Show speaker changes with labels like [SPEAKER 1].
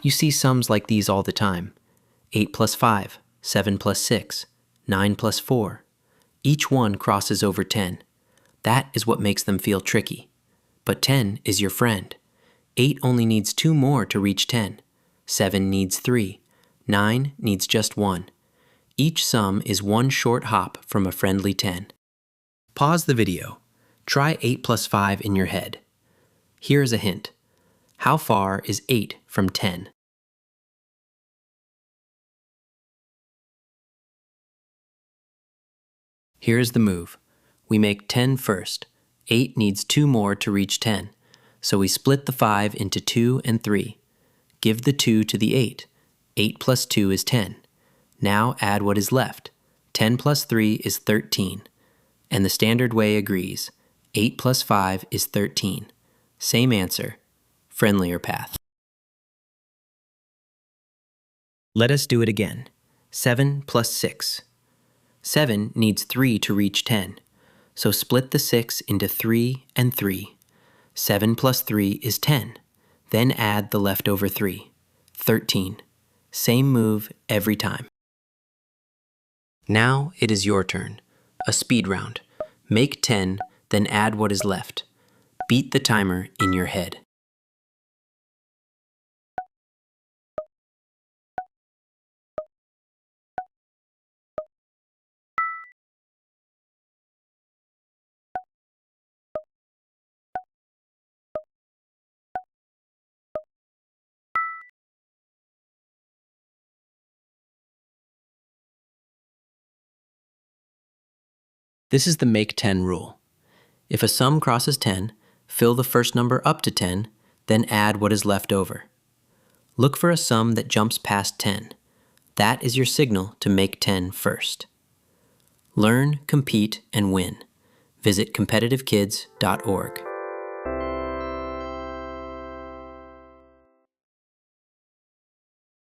[SPEAKER 1] You see sums like these all the time. 8 plus 5, 7 plus 6, 9 plus 4. Each one crosses over 10. That is what makes them feel tricky. But 10 is your friend. 8 only needs 2 more to reach 10. 7 needs 3. 9 needs just 1. Each sum is one short hop from a friendly 10. Pause the video. Try 8 plus 5 in your head. Here is a hint. How far is 8 from 10? Here is the move. We make 10 first. 8 needs 2 more to reach 10. So we split the 5 into 2 and 3. Give the 2 to the 8. 8 plus 2 is 10. Now add what is left. 10 plus 3 is 13. And the standard way agrees. 8 plus 5 is 13. Same answer. Friendlier path. Let us do it again. 7 plus 6. 7 needs 3 to reach 10. So split the 6 into 3 and 3. 7 plus 3 is 10. Then add the leftover 3. 13. Same move every time. Now it is your turn. A speed round. Make 10, then add what is left. Beat the timer in your head. This is the make 10 rule. If a sum crosses 10, fill the first number up to 10, then add what is left over. Look for a sum that jumps past 10. That is your signal to make 10 first. Learn, compete, and win. Visit competitivekids.org.